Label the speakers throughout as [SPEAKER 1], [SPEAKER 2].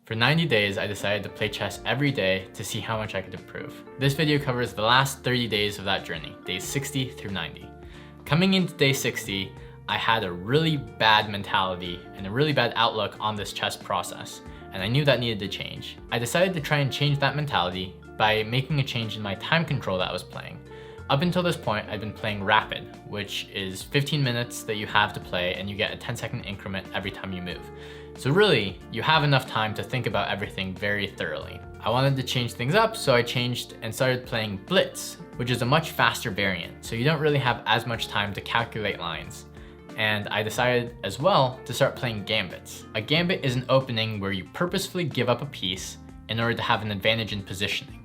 [SPEAKER 1] For 90 days, I decided to play chess every day to see how much I could improve. This video covers the last 30 days of that journey, days 60 through 90. Coming into day 60, I had a really bad mentality and a really bad outlook on this chess process, and I knew that needed to change. I decided to try and change that mentality by making a change in my time control that I was playing. Up until this point, I'd been playing rapid, which is 15 minutes that you have to play and you get a 10-second increment every time you move. So really, you have enough time to think about everything very thoroughly. I wanted to change things up, so I changed and started playing Blitz, which is a much faster variant, so you don't really have as much time to calculate lines. And I decided as well to start playing gambits. A gambit is an opening where you purposefully give up a piece in order to have an advantage in positioning.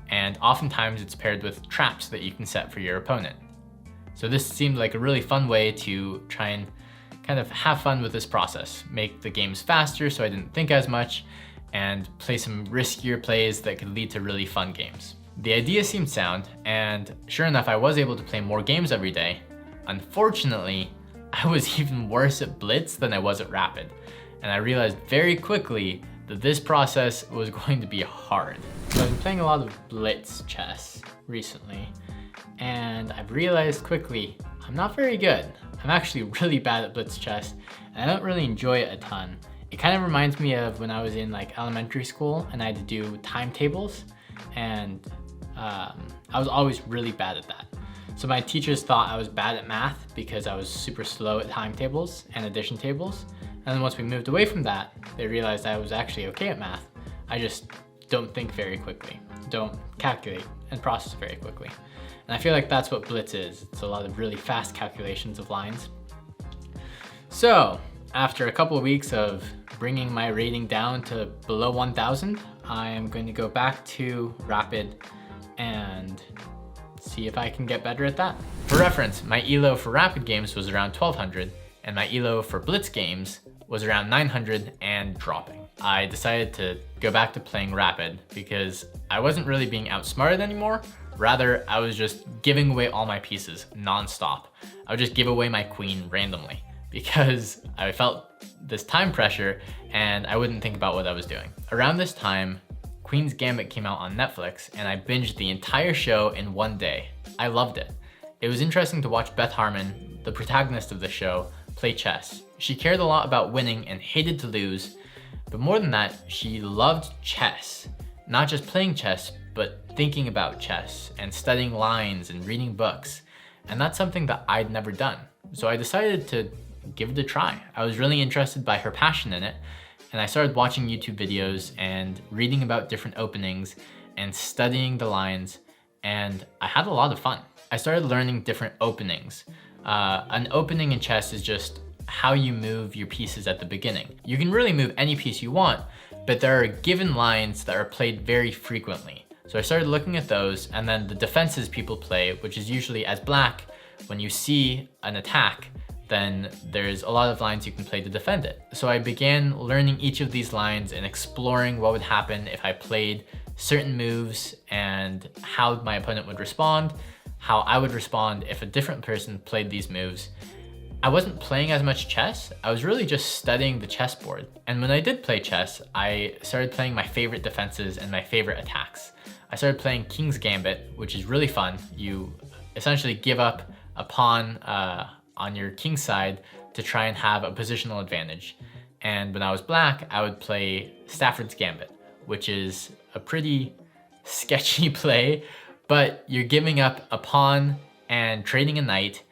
[SPEAKER 1] And oftentimes it's paired with traps that you can set for your opponent. So this seemed like a really fun way to try and kind of have fun with this process, make the games faster so I didn't think as much, and play some riskier plays that could lead to really fun games. The idea seemed sound, and sure enough, I was able to play more games every day. Unfortunately, I was even worse at Blitz than I was at Rapid, and I realized very quickly that this process was going to be hard. So I've been playing a lot of Blitz chess recently, and I've realized quickly I'm not very good. I'm actually really bad at Blitz chess, and I don't really enjoy it a ton. It kind of reminds me of when I was in like elementary school and I had to do timetables, and I was always really bad at that. So my teachers thought I was bad at math because I was super slow at timetables and addition tables. And then once we moved away from that, they realized I was actually okay at math. I just don't think very quickly, don't calculate and process very quickly. And I feel like that's what Blitz is. It's a lot of really fast calculations of lines. So after a couple of weeks of bringing my rating down to below 1,000, I am going to go back to Rapid and see if I can get better at that. For reference, my ELO for Rapid games was around 1,200, and my ELO for Blitz games was around 900 and dropping. I decided to go back to playing Rapid because I wasn't really being outsmarted anymore. Rather, I was just giving away all my pieces non-stop. I would just give away my queen randomly because I felt this time pressure and I wouldn't think about what I was doing. Around this time, Queen's Gambit came out on Netflix and I binged the entire show in one day. I loved it. It was interesting to watch Beth Harmon, the protagonist of the show, play chess. She cared a lot about winning and hated to lose, but more than that, she loved chess. Not just playing chess, but thinking about chess and studying lines and reading books. And that's something that I'd never done. So I decided to give it a try. I was really interested by her passion in it, and I started watching YouTube videos and reading about different openings and studying the lines, and I had a lot of fun. I started learning different openings. An opening in chess is just how you move your pieces at the beginning. You can really move any piece you want, but there are given lines that are played very frequently. So I started looking at those, and then the defenses people play, which is usually as black. When you see an attack, then there's a lot of lines you can play to defend it. So I began learning each of these lines and exploring what would happen if I played certain moves and how my opponent would respond, how I would respond if a different person played these moves. I wasn't playing as much chess, I was really just studying the chessboard. And when I did play chess, I started playing my favorite defenses and my favorite attacks. I started playing King's Gambit, which is really fun. You essentially give up a pawn on your king's side to try and have a positional advantage. And when I was black, I would play Stafford's Gambit, which is a pretty sketchy play, but you're giving up a pawn and trading a knight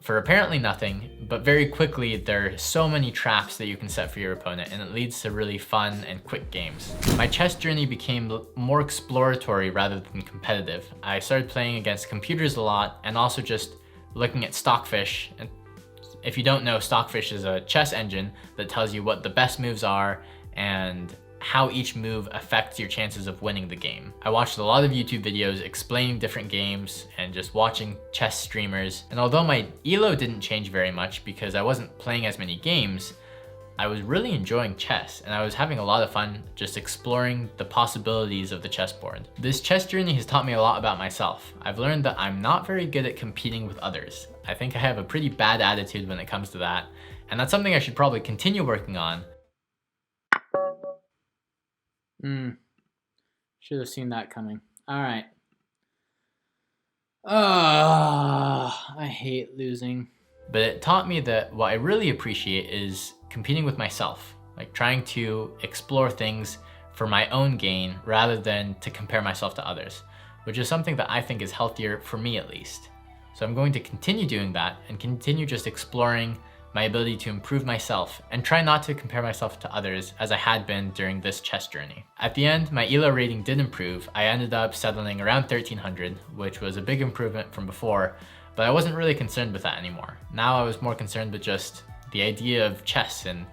[SPEAKER 1] for apparently nothing, but very quickly there are so many traps that you can set for your opponent, and it leads to really fun and quick games. My chess journey became more exploratory rather than competitive. I started playing against computers a lot and also just looking at Stockfish. And if you don't know, Stockfish is a chess engine that tells you what the best moves are and how each move affects your chances of winning the game. I watched a lot of YouTube videos explaining different games and just watching chess streamers. And although my ELO didn't change very much because I wasn't playing as many games, I was really enjoying chess and I was having a lot of fun just exploring the possibilities of the chessboard. This chess journey has taught me a lot about myself. I've learned that I'm not very good at competing with others. I think I have a pretty bad attitude when it comes to that, and that's something I should probably continue working on. Should have seen that coming. All right. I hate losing. But it taught me that what I really appreciate is competing with myself, like trying to explore things for my own gain rather than to compare myself to others, which is something that I think is healthier for me at least. So I'm going to continue doing that and continue just exploring my ability to improve myself and try not to compare myself to others as I had been during this chess journey. At the end, my ELO rating did improve. I ended up settling around 1300, which was a big improvement from before, but I wasn't really concerned with that anymore. Now I was more concerned with just the idea of chess and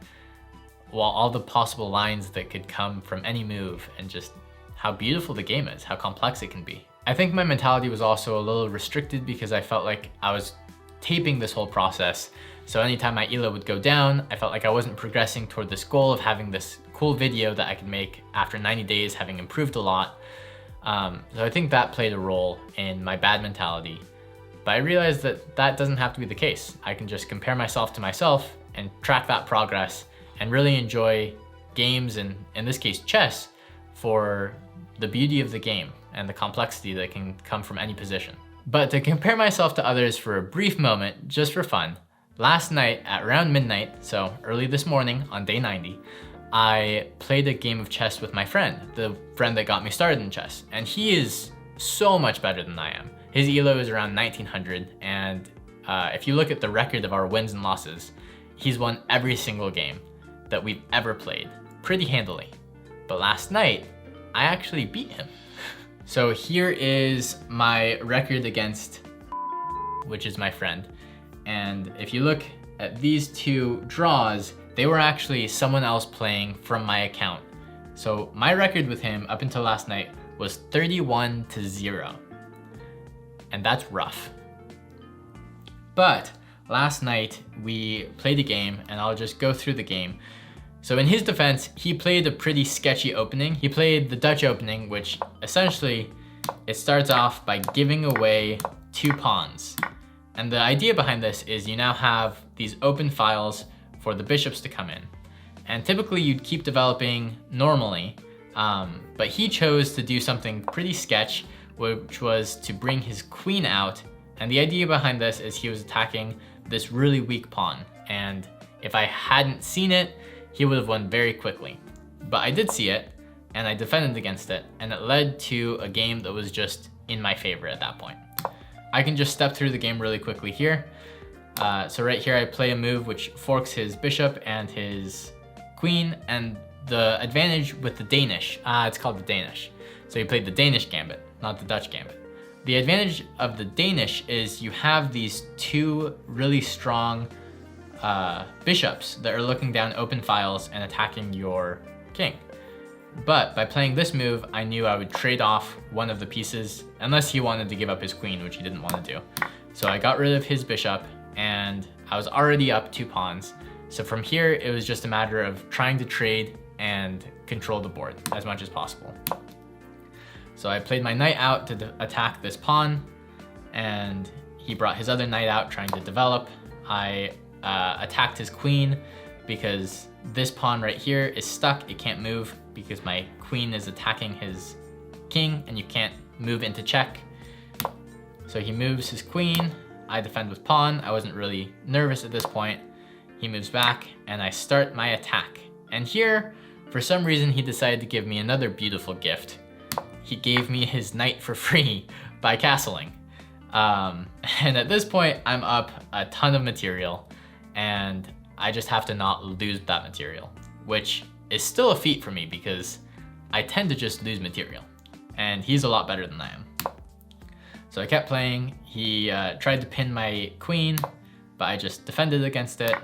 [SPEAKER 1] all the possible lines that could come from any move and just how beautiful the game is, how complex it can be. I think my mentality was also a little restricted because I felt like I was taping this whole process. So anytime my ELO would go down, I felt like I wasn't progressing toward this goal of having this cool video that I could make after 90 days, having improved a lot. So I think that played a role in my bad mentality. But I realized that that doesn't have to be the case. I can just compare myself to myself and track that progress and really enjoy games, and in this case chess, for the beauty of the game and the complexity that can come from any position. But to compare myself to others for a brief moment, just for fun, last night at around midnight, so early this morning on day 90, I played a game of chess with my friend, the friend that got me started in chess, and he is so much better than I am. His ELO is around 1900, and if you look at the record of our wins and losses, he's won every single game that we've ever played, pretty handily. But last night, I actually beat him. So here is my record against, which is my friend. And if you look at these two draws, they were actually someone else playing from my account. So my record with him up until last night was 31-0. And that's rough. But last night we played a game, and I'll just go through the game. So in his defense, he played a pretty sketchy opening. He played the Dutch opening, which essentially it starts off by giving away 2 pawns. And the idea behind this is you now have these open files for the bishops to come in. And typically you'd keep developing normally, but he chose to do something pretty sketch, which was to bring his queen out. And the idea behind this is he was attacking this really weak pawn. And if I hadn't seen it, he would have won very quickly. But I did see it, and I defended against it, and it led to a game that was just in my favor at that point. I can just step through the game really quickly here. So right here I play a move which forks his bishop and his queen, and the advantage with the Danish, it's called the Danish. So he played the Danish gambit, not the Dutch gambit. The advantage of the Danish is you have these 2 really strong bishops that are looking down open files and attacking your king. But by playing this move, I knew I would trade off one of the pieces unless he wanted to give up his queen, which he didn't want to do. So I got rid of his bishop, and I was already up 2 pawns. So from here, it was just a matter of trying to trade and control the board as much as possible. So I played my knight out to attack this pawn, and he brought his other knight out trying to develop. I attacked his queen because this pawn right here is stuck. It can't move because my queen is attacking his king, and you can't move into check. So he moves his queen. I defend with pawn. I wasn't really nervous at this point. He moves back, and I start my attack. And here, for some reason, he decided to give me another beautiful gift. He gave me his knight for free by castling. And at this point, I'm up a ton of material, and I just have to not lose that material, which is still a feat for me because I tend to just lose material, and he's a lot better than I am. So I kept playing. He tried to pin my queen, but I just defended against it.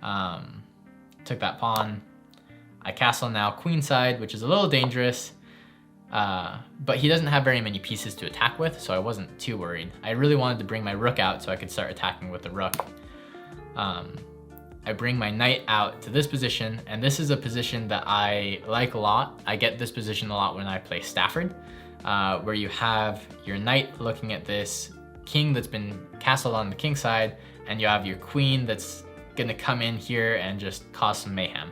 [SPEAKER 1] Took that pawn. I castle now queenside, which is a little dangerous, but he doesn't have very many pieces to attack with, so I wasn't too worried. I really wanted to bring my rook out so I could start attacking with the rook. I bring my knight out to this position, and this is a position that I like a lot. I get this position a lot when I play Stafford, where you have your knight looking at this king that's been castled on the king side, and you have your queen that's gonna come in here and just cause some mayhem.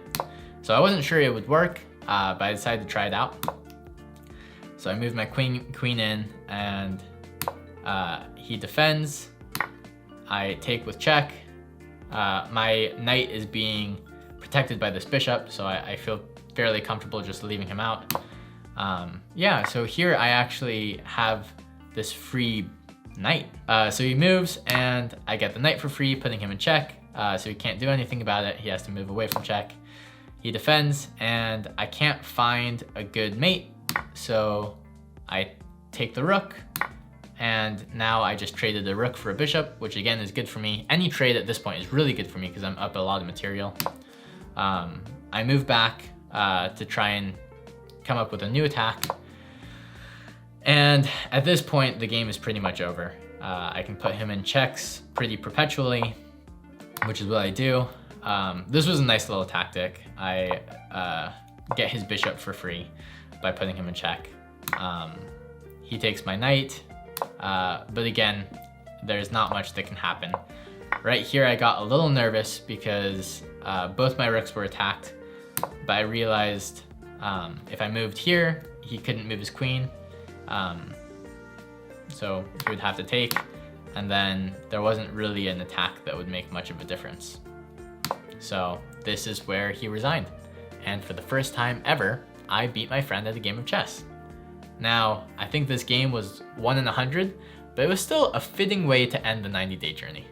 [SPEAKER 1] So I wasn't sure it would work, but I decided to try it out. So I moved my queen in, and he defends. I take with check. My knight is being protected by this bishop, so I feel fairly comfortable just leaving him out. Yeah, so here I actually have this free knight. So he moves, and I get the knight for free, putting him in check. So he can't do anything about it. He has to move away from check. He defends, and I can't find a good mate, so I take the rook, and now I just traded the rook for a bishop, which again is good for me. Any trade at this point is really good for me because I'm up a lot of material. I move back to try and come up with a new attack, and at this point the game is pretty much over. I can put him in checks pretty perpetually, which is what I do. This was a nice little tactic. I get his bishop for free by putting him in check. He takes my knight, but again, there's not much that can happen. Right here I got a little nervous because both my rooks were attacked, but I realized if I moved here, he couldn't move his queen, so he would have to take, and then there wasn't really an attack that would make much of a difference. So this is where he resigned. And for the first time ever, I beat my friend at a game of chess. Now, I think this game was 1 in 100, but it was still a fitting way to end the 90-day journey.